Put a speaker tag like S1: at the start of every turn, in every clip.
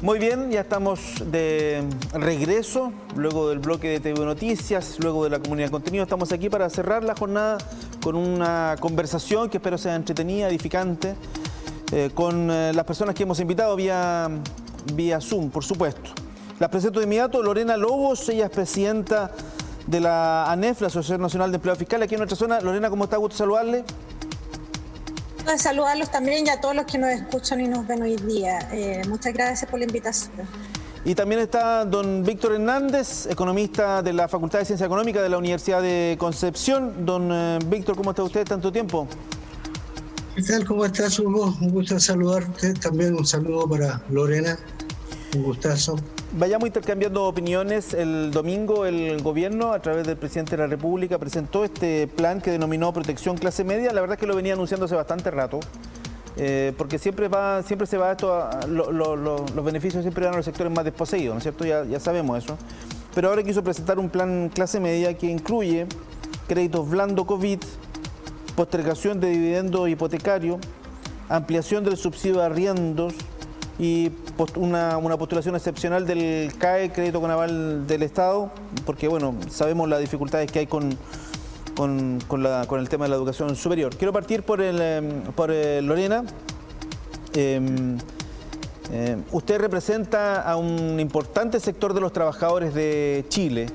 S1: Muy bien, ya estamos de regreso, luego del bloque de TV Noticias, luego de la comunidad de contenido. Estamos aquí para cerrar la jornada con una conversación que espero sea entretenida, edificante, con las personas que hemos invitado vía Zoom, por supuesto. Las presento de inmediato: Lorena Lobos, ella es presidenta de la ANEF, la Asociación Nacional de Empleados Fiscales, aquí en nuestra zona. Lorena, ¿cómo está? Gusto saludarle.
S2: Saludarlos también y a todos los que nos escuchan y nos ven hoy día. Muchas gracias por la invitación.
S1: Y también está don Víctor Hernández, economista de la Facultad de Ciencia Económica de la Universidad de Concepción. Don Víctor, ¿cómo está usted? ¿Tanto tiempo?
S3: ¿Qué tal? ¿Cómo estás, Hugo? Un gusto saludarte. También un saludo para Lorena. Un gustazo.
S1: Vayamos intercambiando opiniones. El domingo el gobierno, a través del presidente de la República, presentó este plan que denominó Protección Clase Media. La verdad es que lo venía anunciando hace bastante rato, porque siempre se va esto los beneficios siempre van a los sectores más desposeídos, ¿no es cierto? Ya sabemos eso. Pero ahora quiso presentar un plan clase media que incluye créditos blando COVID, postergación de dividendos hipotecarios, ampliación del subsidio de arriendos y una postulación excepcional del CAE, crédito con aval del Estado, porque bueno, sabemos las dificultades que hay con el tema de la educación superior. Quiero partir por Lorena. Usted representa a un importante sector de los trabajadores de Chile.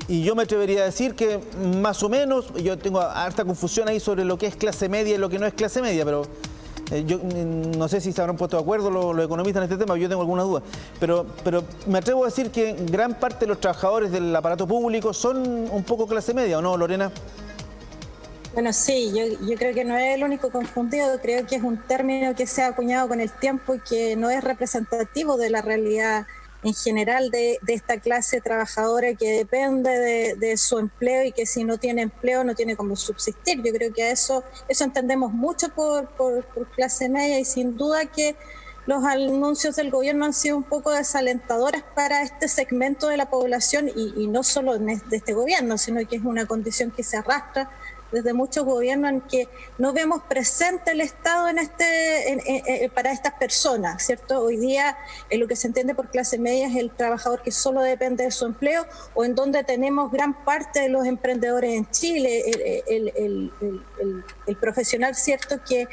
S1: Y yo me atrevería a decir que más o menos, yo tengo harta confusión ahí sobre lo que es clase media y lo que no es clase media, pero yo no sé si se habrán puesto de acuerdo los economistas en este tema, yo tengo algunas dudas. Pero me atrevo a decir que gran parte de los trabajadores del aparato público son un poco clase media, ¿o no, Lorena?
S2: Bueno, sí, yo creo que no es el único confundido, creo que es un término que se ha acuñado con el tiempo y que no es representativo de la realidad en general de esta clase trabajadora que depende de su empleo y que si no tiene empleo no tiene cómo subsistir. Yo creo que eso entendemos mucho por clase media, y sin duda que los anuncios del gobierno han sido un poco desalentadores para este segmento de la población y no solo de este gobierno, sino que es una condición que se arrastra desde muchos gobiernos, en que no vemos presente el Estado para estas personas, ¿cierto? Hoy día lo que se entiende por clase media es el trabajador que solo depende de su empleo, o en donde tenemos gran parte de los emprendedores en Chile, el profesional, ¿cierto?, que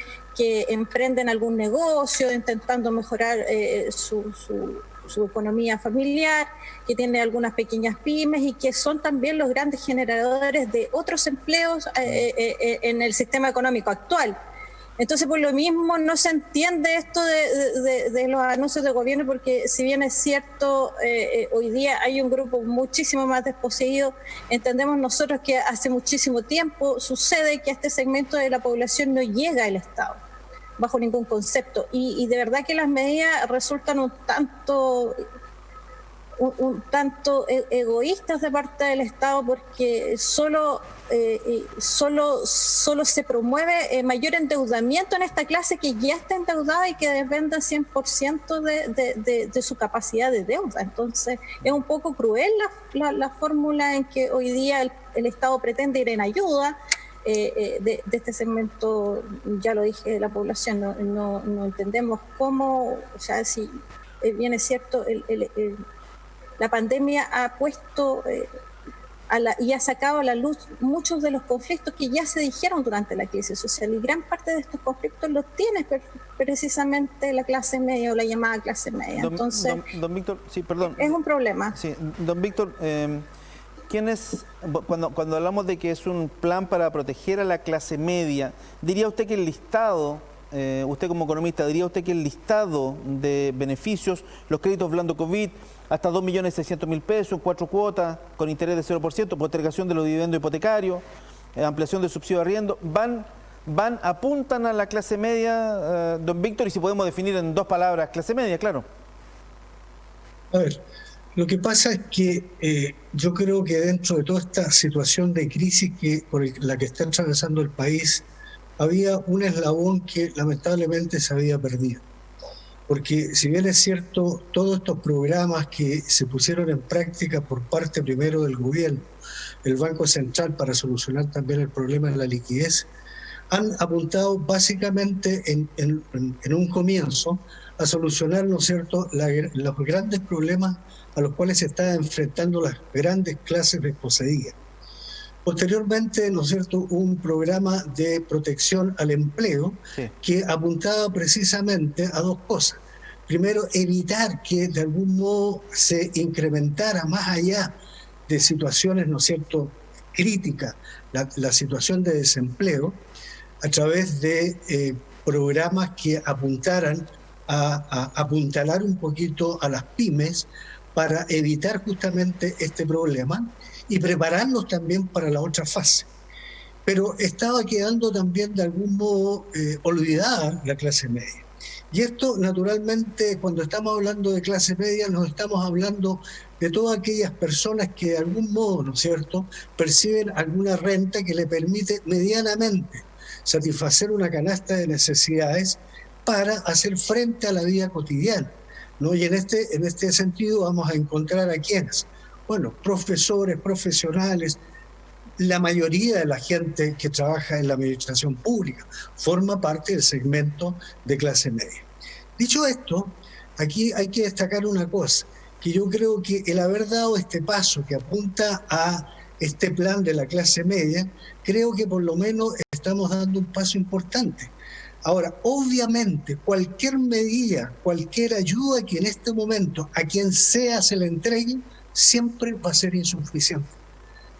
S2: emprenden algún negocio intentando mejorar su economía familiar, que tiene algunas pequeñas pymes y que son también los grandes generadores de otros empleos en el sistema económico actual. Entonces, por lo mismo, no se entiende esto de los anuncios de gobierno, porque si bien es cierto, hoy día hay un grupo muchísimo más desposeído, entendemos nosotros que hace muchísimo tiempo sucede que a este segmento de la población no llega el Estado bajo ningún concepto, y de verdad que las medidas resultan un tanto egoístas de parte del Estado, porque solo se promueve mayor endeudamiento en esta clase que ya está endeudada y que depende 100% de su capacidad de deuda. Entonces es un poco cruel la fórmula en que hoy día el Estado pretende ir en ayuda de este segmento, ya lo dije, de la población. No entendemos cómo, o sea, si bien es cierto, la pandemia ha puesto y ha sacado a la luz muchos de los conflictos que ya se dijeron durante la crisis social, y gran parte de estos conflictos los tiene precisamente la clase media o la llamada clase media. Entonces,
S1: don Víctor, sí, perdón.
S2: Es un problema.
S1: Sí, don Víctor, cuando hablamos de que es un plan para proteger a la clase media, ¿diría usted que el listado, usted como economista, diría usted que el listado de beneficios, los créditos blando COVID, hasta 2.600.000 pesos, 4 cuotas, con interés de 0%, postergación de los dividendos hipotecarios, ampliación del subsidio de arriendo, apuntan a la clase media, don Víctor? Y si podemos definir en 2 palabras, clase media, claro.
S3: A ver, lo que pasa es que yo creo que dentro de toda esta situación de crisis por la que está atravesando el país, había un eslabón que lamentablemente se había perdido. Porque si bien es cierto, todos estos programas que se pusieron en práctica por parte primero del gobierno, el Banco Central, para solucionar también el problema de la liquidez, han apuntado básicamente en un comienzo a solucionar, ¿no es cierto?, los grandes problemas a los cuales se están enfrentando las grandes clases desposeídas. Posteriormente, ¿no es cierto?, un programa de protección al empleo que apuntaba precisamente a dos cosas. Primero, evitar que de algún modo se incrementara más allá de situaciones, ¿no es cierto?, críticas, la situación de desempleo, a través de programas que apuntaran a apuntalar un poquito a las pymes para evitar justamente este problema y prepararnos también para la otra fase. Pero estaba quedando también de algún modo olvidada la clase media. Y esto, naturalmente, cuando estamos hablando de clase media, nos estamos hablando de todas aquellas personas que de algún modo, ¿no es cierto?, perciben alguna renta que le permite medianamente satisfacer una canasta de necesidades para hacer frente a la vida cotidiana, ¿no? Y en este sentido vamos a encontrar a quienes, bueno, profesores, profesionales, la mayoría de la gente que trabaja en la administración pública forma parte del segmento de clase media. Dicho esto, aquí hay que destacar una cosa, que yo creo que el haber dado este paso que apunta a este plan de la clase media, creo que por lo menos estamos dando un paso importante. Ahora, obviamente, cualquier medida, cualquier ayuda que en este momento a quien sea se le entregue, siempre va a ser insuficiente.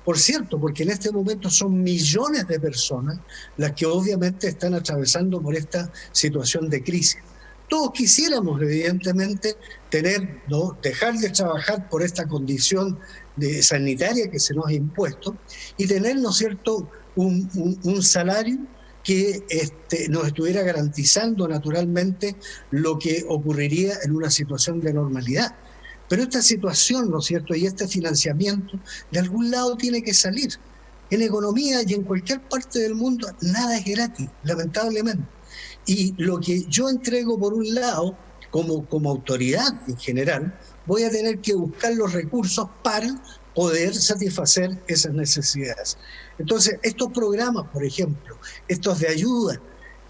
S3: Por cierto, porque en este momento son millones de personas las que obviamente están atravesando por esta situación de crisis. Todos quisiéramos, evidentemente, dejar de trabajar por esta condición sanitaria que se nos ha impuesto y tener, ¿no es cierto?, un salario que nos estuviera garantizando naturalmente lo que ocurriría en una situación de normalidad. Pero esta situación, ¿no es cierto?, y este financiamiento, de algún lado tiene que salir. En economía y en cualquier parte del mundo, nada es gratis, lamentablemente. Y lo que yo entrego por un lado, como autoridad en general, voy a tener que buscar los recursos para poder satisfacer esas necesidades. Entonces, estos programas, por ejemplo, estos de ayuda,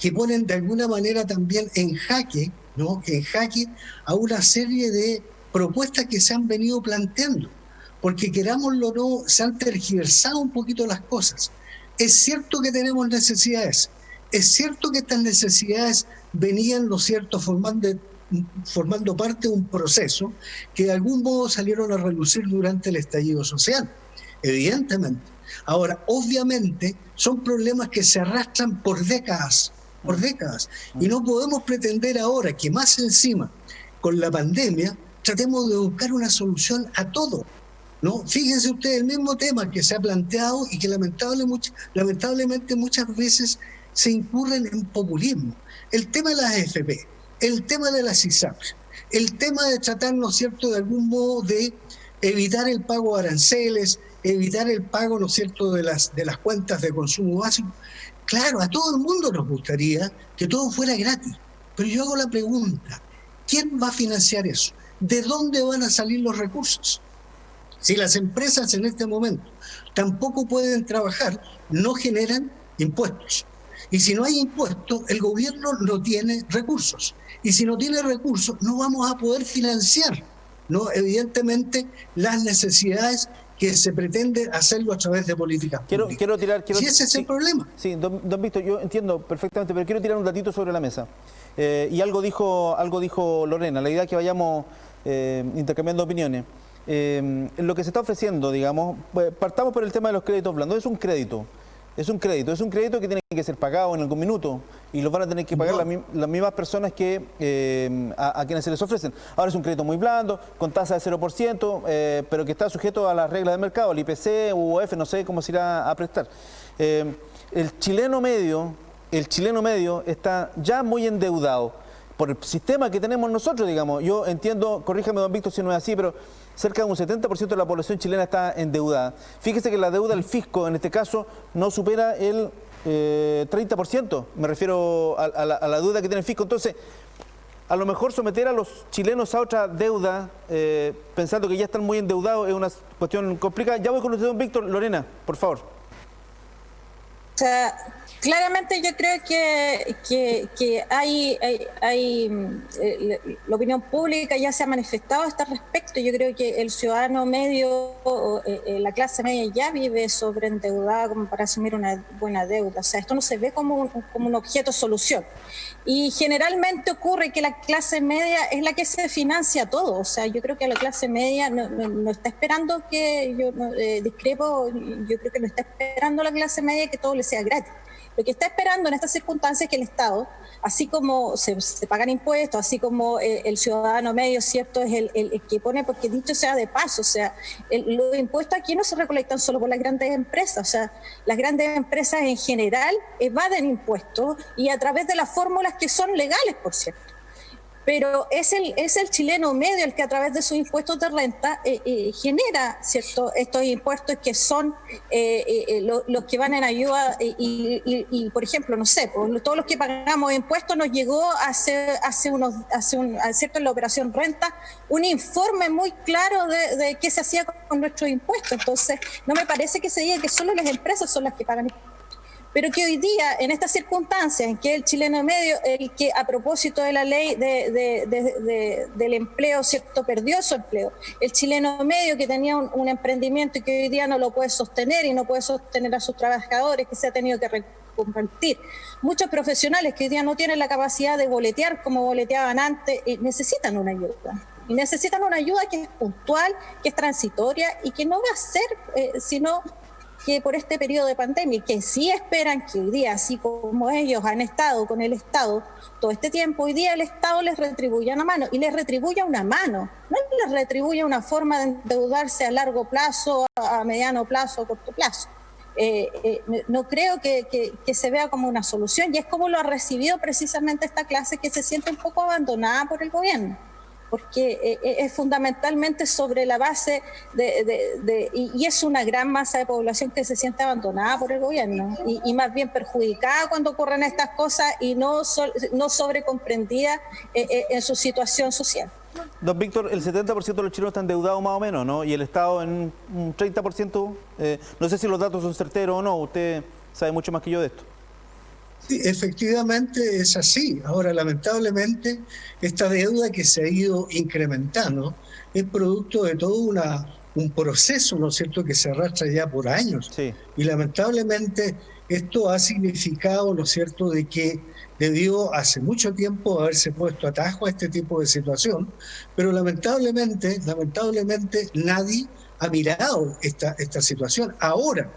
S3: que ponen de alguna manera también en jaque, ¿no?, en jaque a una serie de propuestas que se han venido planteando, porque querámoslo o no, se han tergiversado un poquito las cosas. Es cierto que tenemos necesidades, es cierto que estas necesidades venían, ¿no es cierto?, formando parte de un proceso que de algún modo salieron a relucir durante el estallido social, evidentemente. Ahora, obviamente, son problemas que se arrastran por décadas, y no podemos pretender ahora que más encima, con la pandemia, tratemos de buscar una solución a todo, ¿no? Fíjense ustedes, el mismo tema que se ha planteado y que lamentablemente muchas veces se incurren en populismo. El tema de las AFP, el tema de las ISAPRE, el tema de tratar, ¿no es cierto?, de algún modo de evitar el pago de aranceles, evitar el pago, ¿no es cierto?, de las cuentas de consumo básico. Claro, a todo el mundo nos gustaría que todo fuera gratis, pero yo hago la pregunta, ¿quién va a financiar eso? ¿De dónde van a salir los recursos? Si las empresas en este momento tampoco pueden trabajar, no generan impuestos. Y si no hay impuestos, el gobierno no tiene recursos. Y si no tiene recursos, no vamos a poder financiar, ¿no?, evidentemente, las necesidades que se pretende hacerlo a través de políticas públicas. Si ese es el problema.
S1: Sí, don Víctor, yo entiendo perfectamente, pero quiero tirar un datito sobre la mesa. Y algo dijo Lorena, la idea es que vayamos intercambiando opiniones. Lo que se está ofreciendo, digamos, partamos por el tema de los créditos blandos. Es un crédito que tiene que ser pagado en algún minuto y lo van a tener que pagar las mismas personas que a quienes se les ofrecen. Ahora es un crédito muy blando, con tasa de 0%, pero que está sujeto a las reglas del mercado, el IPC, UOF, no sé cómo se irá a prestar. El chileno medio está ya muy endeudado por el sistema que tenemos nosotros, digamos. Yo entiendo, corríjame don Víctor si no es así, pero cerca de un 70% de la población chilena está endeudada. Fíjese que la deuda del fisco, en este caso, no supera el 30%. Me refiero a la deuda que tiene el fisco. Entonces, a lo mejor someter a los chilenos a otra deuda, pensando que ya están muy endeudados, es una cuestión complicada. Ya voy con usted, don Víctor. Lorena, por favor.
S2: sea, claramente yo creo que la opinión pública ya se ha manifestado a este respecto. Yo creo que el ciudadano medio, la clase media ya vive sobreendeudada como para asumir una buena deuda. O sea, esto no se ve como un objeto de solución. Y generalmente ocurre que la clase media es la que se financia todo. O sea, yo creo que la clase media no está esperando discrepo, yo creo que no está esperando la clase media que todo le sea gratis. Lo que está esperando en estas circunstancias es que el Estado, así como se pagan impuestos, así como el ciudadano medio, ¿cierto?, es el que pone, porque dicho sea de paso, o sea, los impuestos aquí no se recolectan solo por las grandes empresas, o sea, las grandes empresas en general evaden impuestos y a través de las fórmulas que son legales, por cierto. Pero es el chileno medio el que a través de sus impuestos de renta genera, ¿cierto?, estos impuestos que son los que van en ayuda y por ejemplo, no sé, pues, todos los que pagamos impuestos nos llegó cierto, en la operación renta un informe muy claro de qué se hacía con nuestros impuestos. Entonces, no me parece que se diga que solo las empresas son las que pagan impuestos. Pero que hoy día, en estas circunstancias, en que el chileno medio, el que a propósito de la ley del empleo, ¿cierto?, perdió su empleo, el chileno medio que tenía un emprendimiento y que hoy día no lo puede sostener y no puede sostener a sus trabajadores, que se ha tenido que reconvertir. Muchos profesionales que hoy día no tienen la capacidad de boletear como boleteaban antes, necesitan una ayuda. Y necesitan una ayuda que es puntual, que es transitoria y que no va a ser sino que por este periodo de pandemia, que sí esperan que hoy día, así como ellos han estado con el Estado todo este tiempo, hoy día el Estado les retribuya una mano, y les retribuya una mano, no les retribuya una forma de endeudarse a largo plazo, a mediano plazo, a corto plazo. No creo que se vea como una solución, y es como lo ha recibido precisamente esta clase, que se siente un poco abandonada por el gobierno, porque es fundamentalmente sobre la base y es una gran masa de población que se siente abandonada por el gobierno y más bien perjudicada cuando ocurren estas cosas y no sobrecomprendida en su situación social.
S1: Don Víctor, el 70% de los chilenos están endeudados más o menos, ¿no? Y el Estado en un 30%, no sé si los datos son certeros o no, usted sabe mucho más que yo de esto.
S3: Sí, efectivamente es así. Ahora, lamentablemente, esta deuda que se ha ido incrementando es producto de todo un proceso, ¿no es cierto?, que se arrastra ya por años.
S1: Sí.
S3: Y lamentablemente esto ha significado, ¿no es cierto?, de que debió hace mucho tiempo haberse puesto atajo a este tipo de situación, pero lamentablemente nadie ha mirado esta situación. Ahora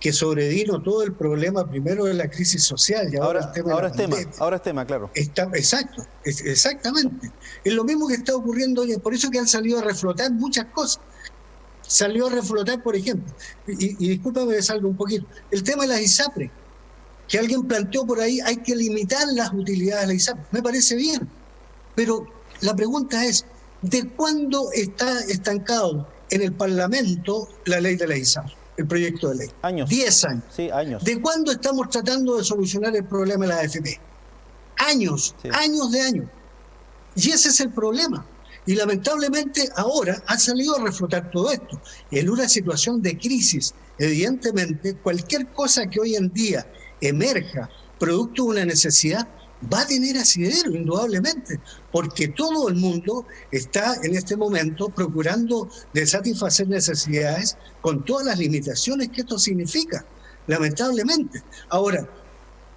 S3: que sobrevino todo el problema primero de la crisis social y ahora el tema de la pandemia.
S1: Ahora es tema, claro.
S3: Exacto, exactamente. Es lo mismo que está ocurriendo hoy, por eso que han salido a reflotar muchas cosas. Salió a reflotar, por ejemplo, y discúlpame que salga un poquito, el tema de las ISAPRE, que alguien planteó por ahí, hay que limitar las utilidades de las ISAPRE. Me parece bien, pero la pregunta es, ¿de cuándo está estancado en el Parlamento la ley de la ISAPRE? El proyecto de ley.
S1: Años.
S3: 10 años.
S1: Sí, años.
S3: ¿De cuándo estamos tratando de solucionar el problema de la AFP? Años, sí. Años de años. Y ese es el problema. Y lamentablemente ahora ha salido a reflotar todo esto. En una situación de crisis, evidentemente, cualquier cosa que hoy en día emerja producto de una necesidad va a tener asidero, indudablemente, porque todo el mundo está en este momento procurando de satisfacer necesidades con todas las limitaciones que esto significa, lamentablemente. Ahora,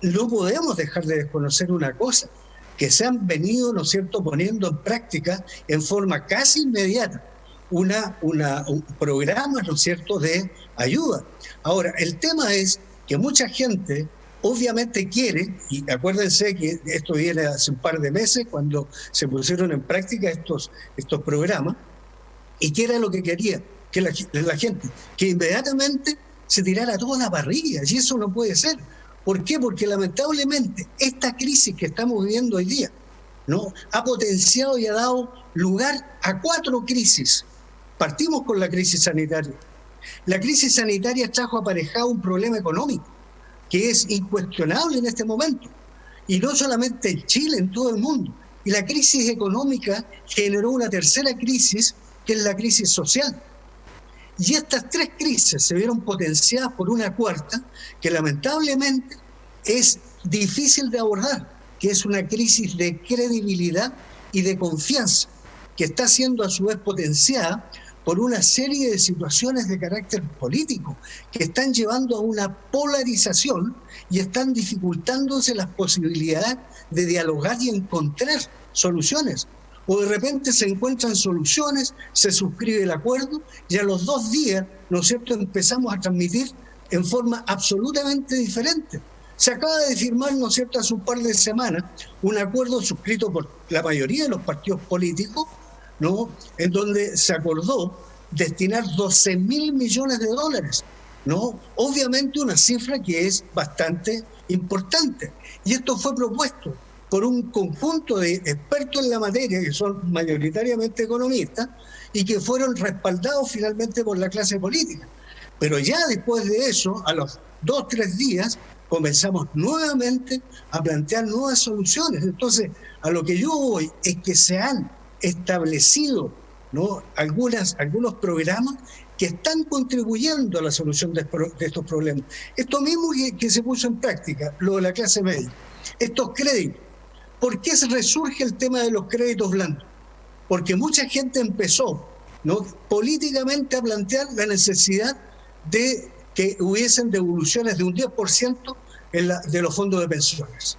S3: no podemos dejar de desconocer una cosa, que se han venido, ¿no es cierto?, poniendo en práctica en forma casi inmediata un programa, ¿no es cierto?, de ayuda. Ahora, el tema es que mucha gente obviamente quiere, y acuérdense que esto viene hace un par de meses cuando se pusieron en práctica estos programas, y que era lo que quería que la gente, que inmediatamente se tirara toda la parrilla, y eso no puede ser. ¿Por qué? Porque lamentablemente esta crisis que estamos viviendo hoy día, ¿no?, ha potenciado y ha dado lugar a 4 crisis. Partimos con la crisis sanitaria. La crisis sanitaria trajo aparejado un problema económico que es incuestionable en este momento, y no solamente en Chile, en todo el mundo. Y la crisis económica generó una tercera crisis, que es la crisis social. Y estas tres crisis se vieron potenciadas por una cuarta que lamentablemente es difícil de abordar, que es una crisis de credibilidad y de confianza, que está siendo a su vez potenciada por una serie de situaciones de carácter político que están llevando a una polarización y están dificultándose las posibilidades de dialogar y encontrar soluciones. O de repente se encuentran soluciones, se suscribe el acuerdo y a los 2 días, ¿no es cierto?, empezamos a transmitir en forma absolutamente diferente. Se acaba de firmar, ¿no es cierto?, hace un par de semanas, un acuerdo suscrito por la mayoría de los partidos políticos, ¿no?, en donde se acordó destinar 12.000 millones de dólares, ¿no? Obviamente una cifra que es bastante importante. Y esto fue propuesto por un conjunto de expertos en la materia, que son mayoritariamente economistas, y que fueron respaldados finalmente por la clase política. Pero ya después de eso, a los 2 o 3 días, comenzamos nuevamente a plantear nuevas soluciones. Entonces, a lo que yo voy es que se han establecido, ¿no?, algunos programas que están contribuyendo a la solución de estos problemas. Esto mismo que se puso en práctica, lo de la clase media, estos créditos. ¿Por qué resurge el tema de los créditos blandos? Porque mucha gente empezó, ¿no?, políticamente a plantear la necesidad de que hubiesen devoluciones de un 10% de los fondos de pensiones,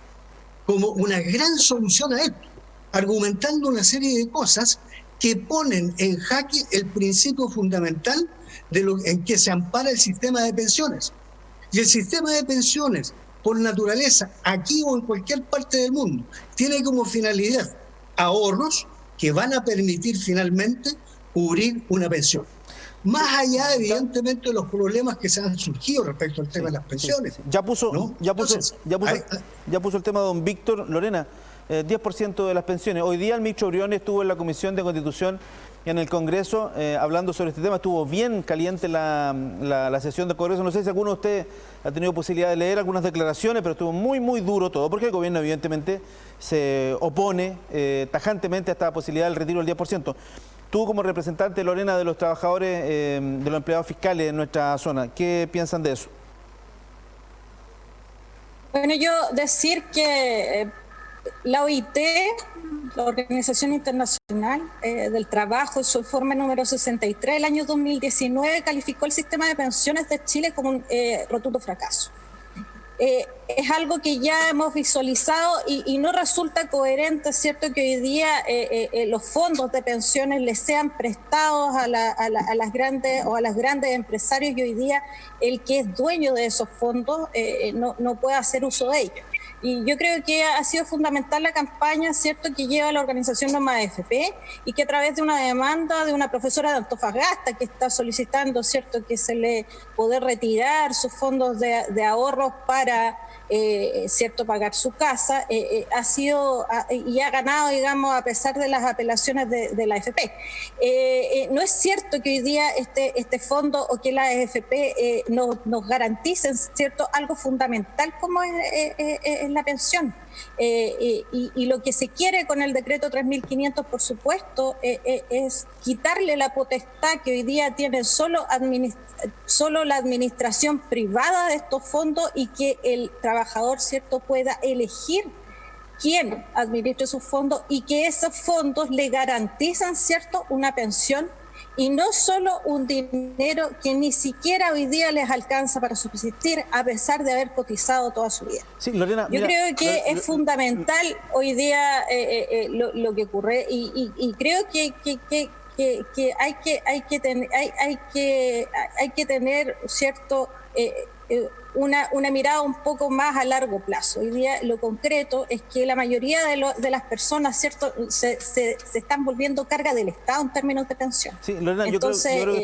S3: como una gran solución a esto, argumentando una serie de cosas que ponen en jaque el principio fundamental en que se ampara el sistema de pensiones. Y el sistema de pensiones, por naturaleza, aquí o en cualquier parte del mundo, tiene como finalidad ahorros que van a permitir finalmente cubrir una pensión. Más allá, evidentemente, de los problemas que se han surgido respecto al tema de las pensiones.
S1: Ya puso,
S3: ¿no?
S1: ya puso el tema don Víctor. Lorena, 10% de las pensiones. Hoy día el ministro Briones estuvo en la Comisión de Constitución y en el Congreso hablando sobre este tema. Estuvo bien caliente la sesión del Congreso. No sé si alguno de ustedes ha tenido posibilidad de leer algunas declaraciones, pero estuvo muy, muy duro todo, porque el gobierno evidentemente se opone tajantemente a esta posibilidad del retiro del 10%. Tú, como representante, Lorena, de los trabajadores, de los empleados fiscales en nuestra zona, ¿qué piensan de eso?
S2: Bueno, yo decir que la OIT, la Organización Internacional del Trabajo, en su informe número 63 del año 2019, calificó el sistema de pensiones de Chile como un rotundo fracaso. Es algo que ya hemos visualizado y no resulta coherente, ¿cierto?, que hoy día los fondos de pensiones les sean prestados a las grandes o a los grandes empresarios y hoy día el que es dueño de esos fondos no puede hacer uso de ellos. Y yo creo que ha sido fundamental la campaña, ¿cierto?, que lleva la organización No Más AFP y que a través de una demanda de una profesora de Antofagasta que está solicitando, ¿cierto?, que se le poder retirar sus fondos de ahorros para, ¿cierto?, pagar su casa, ha sido y ha ganado, digamos, a pesar de las apelaciones de la AFP. No es cierto que hoy día este fondo o que la AFP nos garanticen, ¿cierto?, algo fundamental como es la pensión. Y lo que se quiere con el decreto 3.500, por supuesto, es quitarle la potestad que hoy día tiene solo la administración privada de estos fondos y que el trabajador, ¿cierto?, pueda elegir quién administre sus fondos y que esos fondos le garantizan, ¿cierto?, una pensión y no solo un dinero que ni siquiera hoy día les alcanza para subsistir a pesar de haber cotizado toda su vida.
S1: Sí, Lorena,
S2: yo creo que es fundamental hoy día lo que ocurre y creo que hay que tener, ¿cierto?, una mirada un poco más a largo plazo. Hoy día lo concreto es que la mayoría de las personas, ¿cierto?, se están volviendo carga del Estado en términos de pensión.
S1: Sí, Lorena, entonces, yo creo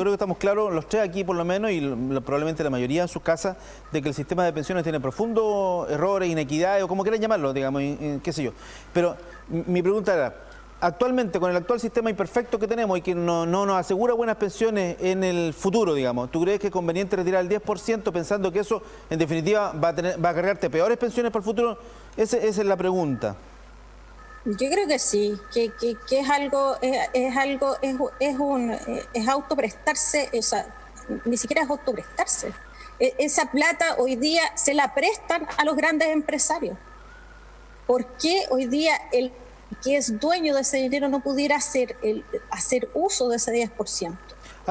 S1: que estamos claros, los tres aquí por lo menos, y probablemente la mayoría en sus casas, de que el sistema de pensiones tiene profundos errores, inequidades, o como quieran llamarlo, digamos, qué sé yo. Pero mi pregunta era, actualmente, con el actual sistema imperfecto que tenemos y que no nos asegura buenas pensiones en el futuro, digamos, ¿tú crees que es conveniente retirar el 10% pensando que eso, en definitiva, va a cargarte peores pensiones para el futuro? Esa es la pregunta.
S2: Yo creo que sí, que es algo, es autoprestarse, o sea, ni siquiera es autoprestarse. Esa plata hoy día se la prestan a los grandes empresarios. ¿Por qué hoy día el que es dueño de ese dinero no pudiera hacer uso de ese 10%?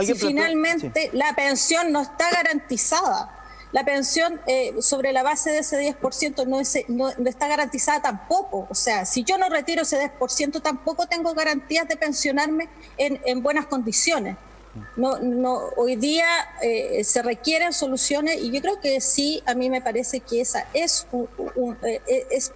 S2: Si finalmente la pensión no está garantizada. La pensión sobre la base de ese 10% no está garantizada tampoco. O sea, si yo no retiro ese 10%, tampoco tengo garantías de pensionarme en buenas condiciones. Hoy día se requieren soluciones y yo creo que sí, a mí me parece que esa es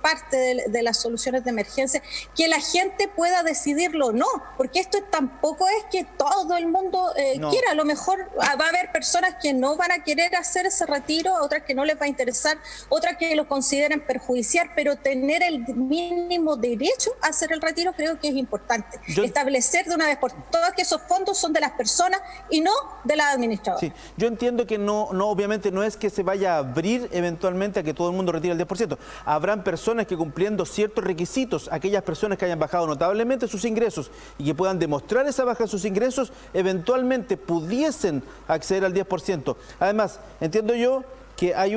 S2: parte de las soluciones de emergencia, que la gente pueda decidirlo o no, porque esto tampoco es que todo el mundo quiera. A lo mejor va a haber personas que no van a querer hacer ese retiro, otras que no les va a interesar, otras que lo consideren perjudicial, pero tener el mínimo derecho a hacer el retiro creo que es importante. Establecer de una vez por todas que esos fondos son de las personas y no de la administradora.
S1: Sí, yo entiendo que no, obviamente no es que se vaya a abrir eventualmente a que todo el mundo retire el 10%. Habrán personas que cumpliendo ciertos requisitos, aquellas personas que hayan bajado notablemente sus ingresos y que puedan demostrar esa baja de sus ingresos, eventualmente pudiesen acceder al 10%. Además, entiendo yo que hay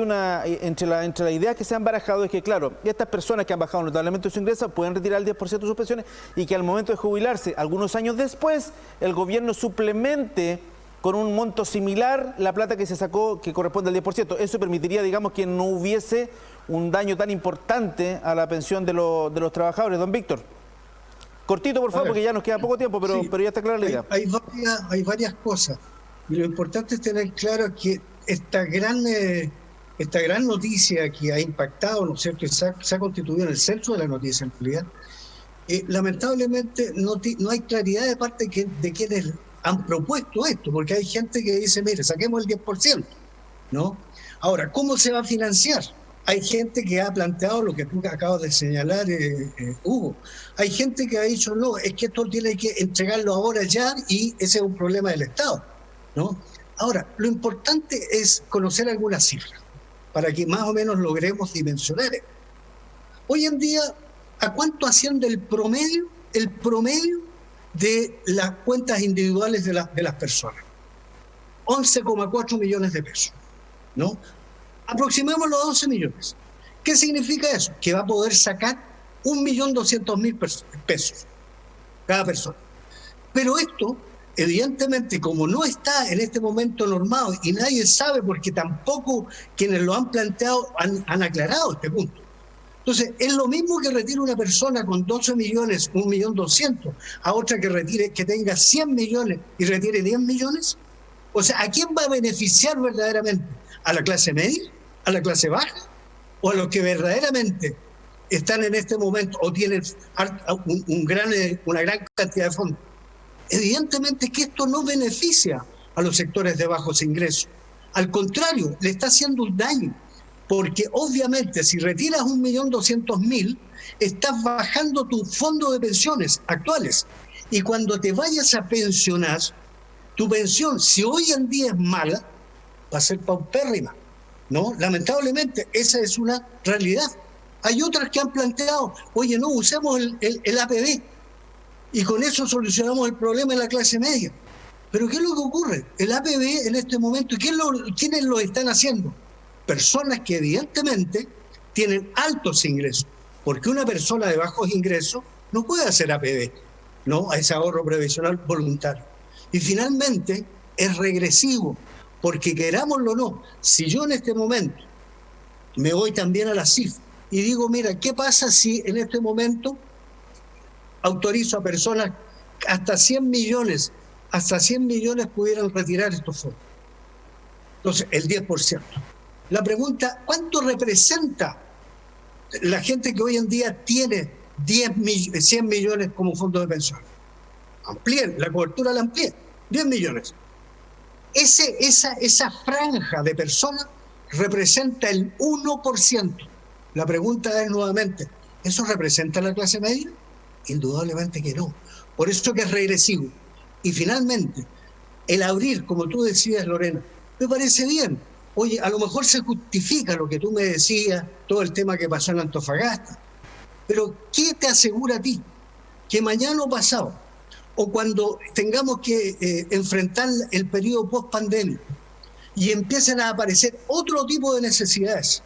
S1: entre la idea que se han barajado es que, claro, estas personas que han bajado notablemente sus ingresos pueden retirar el 10% de sus pensiones y que al momento de jubilarse, algunos años después, el gobierno suplemente con un monto similar la plata que se sacó que corresponde al 10%. Eso permitiría, digamos, que no hubiese un daño tan importante a la pensión de los trabajadores. Don Víctor, cortito, por favor, porque ya nos queda poco tiempo, pero ya está clara la idea.
S3: Hay varias cosas. Y lo importante es tener claro que esta gran noticia que ha impactado, ¿no es cierto?, se ha constituido en el centro de la noticia en realidad, lamentablemente no hay claridad de parte de quienes han propuesto esto, porque hay gente que dice, mire, saquemos el 10%, ¿no? Ahora, ¿cómo se va a financiar? Hay gente que ha planteado lo que tú acabas de señalar, Hugo. Hay gente que ha dicho, no, es que esto tiene que entregarlo ahora ya y ese es un problema del Estado, ¿no? Ahora, lo importante es conocer algunas cifras para que más o menos logremos dimensionar. Hoy en día, ¿a cuánto asciende el promedio de las cuentas individuales de las personas? 11,4 millones de pesos, ¿no? Aproximémoslo a 12 millones. ¿Qué significa eso? Que va a poder sacar 1.200.000 pesos cada persona. Pero esto, evidentemente, como no está en este momento normado y nadie sabe, porque tampoco quienes lo han planteado han aclarado este punto. Entonces, es lo mismo que retire una persona con 12 millones, 1.200.000, a otra que tenga 100 millones y retire 10 millones. O sea, ¿a quién va a beneficiar verdaderamente? ¿A la clase media? ¿A la clase baja? ¿O a los que verdaderamente están en este momento o tienen una gran cantidad de fondos? Evidentemente que esto no beneficia a los sectores de bajos ingresos. Al contrario, le está haciendo un daño, porque obviamente si retiras 1.200.000, estás bajando tu fondo de pensiones actuales. Y cuando te vayas a pensionar, tu pensión, si hoy en día es mala, va a ser paupérrima, ¿no? Lamentablemente, esa es una realidad. Hay otras que han planteado, oye, no, usemos el APB, y con eso solucionamos el problema de la clase media. Pero ¿qué es lo que ocurre? El APB en este momento, ¿quiénes lo están haciendo? Personas que evidentemente tienen altos ingresos, porque una persona de bajos ingresos no puede hacer APB, ¿no? A ese ahorro previsional voluntario. Y finalmente es regresivo, porque querámoslo o no, si yo en este momento me voy también a la CIF y digo, mira, ¿qué pasa si en este momento autorizo a personas hasta 100 millones pudieran retirar estos fondos? Entonces, el 10%. La pregunta, ¿cuánto representa la gente que hoy en día tiene 100 millones como fondo de pensión? Amplíen, la cobertura la amplíen, 10 millones. Esa franja de personas representa el 1%. La pregunta es nuevamente, ¿eso representa la clase media? Indudablemente que no. Por eso que es regresivo. Y finalmente, el abrir, como tú decías, Lorena, me parece bien. Oye, a lo mejor se justifica lo que tú me decías, todo el tema que pasó en Antofagasta. Pero ¿qué te asegura a ti que mañana o pasado, o cuando tengamos que enfrentar el periodo post-pandemia y empiecen a aparecer otro tipo de necesidades,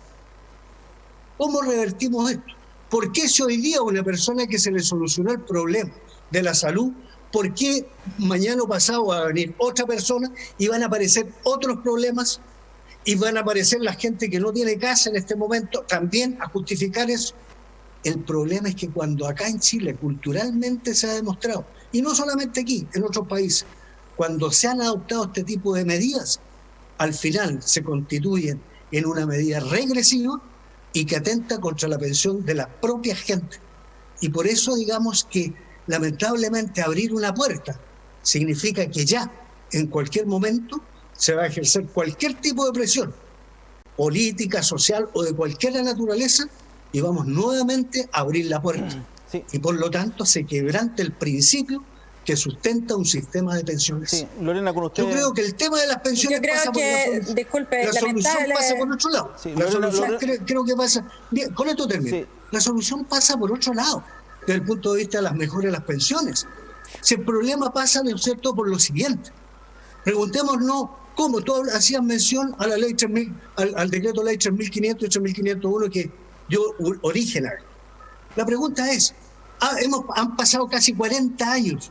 S3: cómo revertimos esto? ¿Por qué si hoy día una persona que se le solucionó el problema de la salud, por qué mañana o pasado va a venir otra persona y van a aparecer otros problemas y van a aparecer la gente que no tiene casa en este momento también a justificar eso? El problema es que cuando acá en Chile culturalmente se ha demostrado, y no solamente aquí, en otros países, cuando se han adoptado este tipo de medidas, al final se constituyen en una medida regresiva y que atenta contra la pensión de la propia gente. Y por eso digamos que lamentablemente abrir una puerta significa que ya en cualquier momento se va a ejercer cualquier tipo de presión política, social o de cualquier naturaleza, y vamos nuevamente a abrir la puerta.
S1: Sí.
S3: Y por lo tanto se quebranta el principio que sustenta un sistema de pensiones.
S1: Sí, Lorena, con usted...
S3: Yo creo que el tema de las pensiones pasa por la solución pasa por otro lado.
S1: Sí,
S3: la solución creo que pasa... Bien, con esto termino. Sí. La solución pasa por otro lado, desde el punto de vista de las mejoras de las pensiones. Si el problema pasa, ¿no es cierto?, por lo siguiente. Preguntémonos cómo. Tú hacías mención a la ley 3000, al decreto ley 3500 y 3501 que dio origen a él. La pregunta es, han pasado casi 40 años.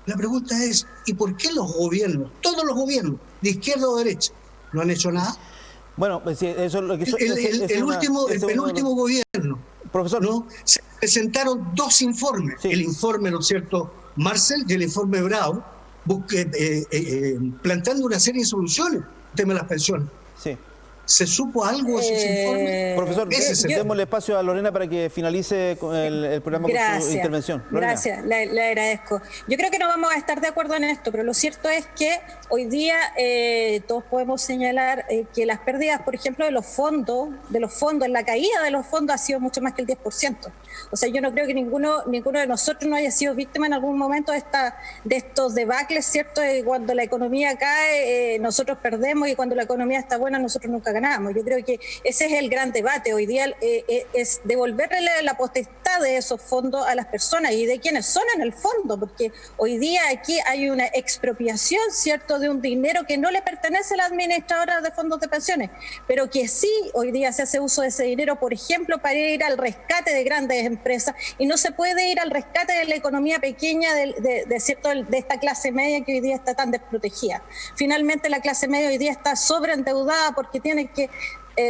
S3: La pregunta es, ¿y por qué los gobiernos, todos los gobiernos, de izquierda o derecha, no han hecho nada?
S1: Bueno, pues eso es lo que...
S3: El penúltimo gobierno,
S1: profesor,
S3: ¿no? Se presentaron dos informes, sí. El informe, ¿no es cierto?, Marcel y el informe Bravo, planteando una serie de soluciones, el tema de las pensiones.
S1: Sí.
S3: ¿Se supo algo de esos informes?
S1: Profesor, démosle espacio a Lorena para que finalice el programa con su intervención. Lorena.
S2: Gracias, le agradezco. Yo creo que no vamos a estar de acuerdo en esto, pero lo cierto es que hoy día todos podemos señalar que las pérdidas, por ejemplo, de los fondos, la caída de los fondos ha sido mucho más que el 10%. O sea, yo no creo que ninguno de nosotros no haya sido víctima en algún momento de estos debacles, ¿cierto? Cuando la economía cae, nosotros perdemos, y cuando la economía está buena, nosotros nunca ganamos. Yo creo que ese es el gran debate hoy día, es devolverle la potestad de esos fondos a las personas y de quienes son en el fondo, porque hoy día aquí hay una expropiación, ¿cierto?, de un dinero que no le pertenece a la administradora de fondos de pensiones, pero que sí hoy día se hace uso de ese dinero, por ejemplo, para ir al rescate de grandes empresas, y no se puede ir al rescate de la economía pequeña de esta clase media que hoy día está tan desprotegida. Finalmente la clase media hoy día está sobreendeudada porque tiene que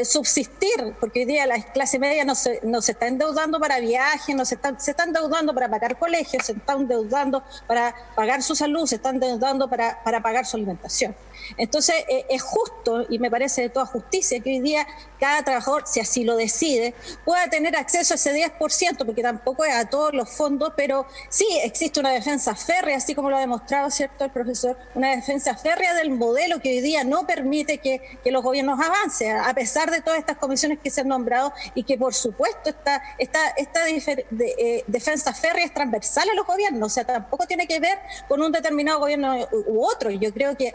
S2: subsistir, porque hoy día la clase media no se está endeudando para viajes, se está endeudando para pagar colegios, se está endeudando para pagar su salud, se está endeudando para pagar su alimentación. Entonces es justo, y me parece de toda justicia, que hoy día cada trabajador, si así lo decide, pueda tener acceso a ese 10%, porque tampoco es a todos los fondos, pero sí existe una defensa férrea, así como lo ha demostrado, ¿cierto?, el profesor, una defensa férrea del modelo que hoy día no permite que los gobiernos avancen, a pesar de todas estas comisiones que se han nombrado, y que por supuesto esta defensa férrea es transversal a los gobiernos, o sea, tampoco tiene que ver con un determinado gobierno u otro. Yo creo que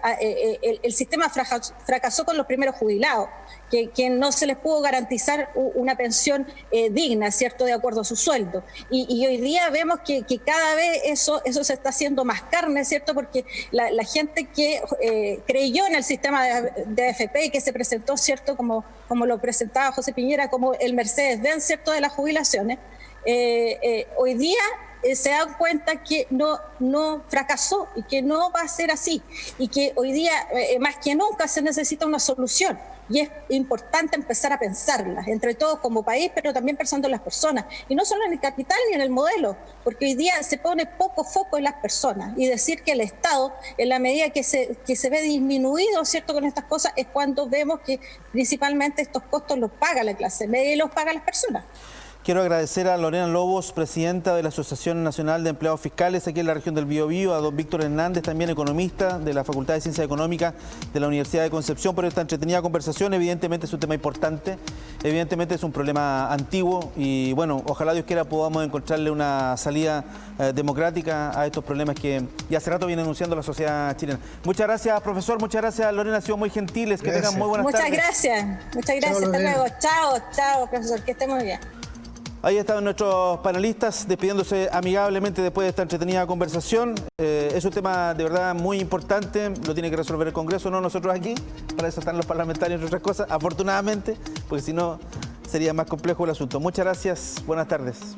S2: el sistema fracasó con los primeros jubilados, que no se les pudo garantizar una pensión digna, ¿cierto?, de acuerdo a su sueldo. Y hoy día vemos que cada vez eso se está haciendo más carne, ¿cierto?, porque la gente que creyó en el sistema de AFP y que se presentó, ¿cierto?, como lo presentaba José Piñera, como el Mercedes-Benz, ¿cierto?, de las jubilaciones, hoy día se dan cuenta que no fracasó y que no va a ser así, y que hoy día más que nunca se necesita una solución, y es importante empezar a pensarla entre todos como país, pero también pensando en las personas, y no solo en el capital ni en el modelo, porque hoy día se pone poco foco en las personas, y decir que el Estado, en la medida que se ve disminuido, ¿cierto?, con estas cosas, es cuando vemos que principalmente estos costos los paga la clase media y los pagan las personas.
S1: Quiero agradecer a Lorena Lobos, presidenta de la Asociación Nacional de Empleados Fiscales aquí en la región del Biobío, a don Víctor Hernández, también economista de la Facultad de Ciencias Económicas de la Universidad de Concepción, por esta entretenida conversación. Evidentemente es un tema importante, evidentemente es un problema antiguo, y bueno, ojalá Dios quiera podamos encontrarle una salida democrática a estos problemas que ya hace rato viene anunciando la sociedad chilena. Muchas gracias, profesor, muchas gracias, Lorena, ha sido muy gentiles, que tengan muy buenas tardes.
S2: Muchas gracias, hasta luego. Chao, profesor, que esté muy bien.
S1: Ahí estaban nuestros panelistas despidiéndose amigablemente después de esta entretenida conversación. Es un tema de verdad muy importante, lo tiene que resolver el Congreso, no nosotros aquí. Para eso están los parlamentarios, entre otras cosas, afortunadamente, porque si no sería más complejo el asunto. Muchas gracias, buenas tardes.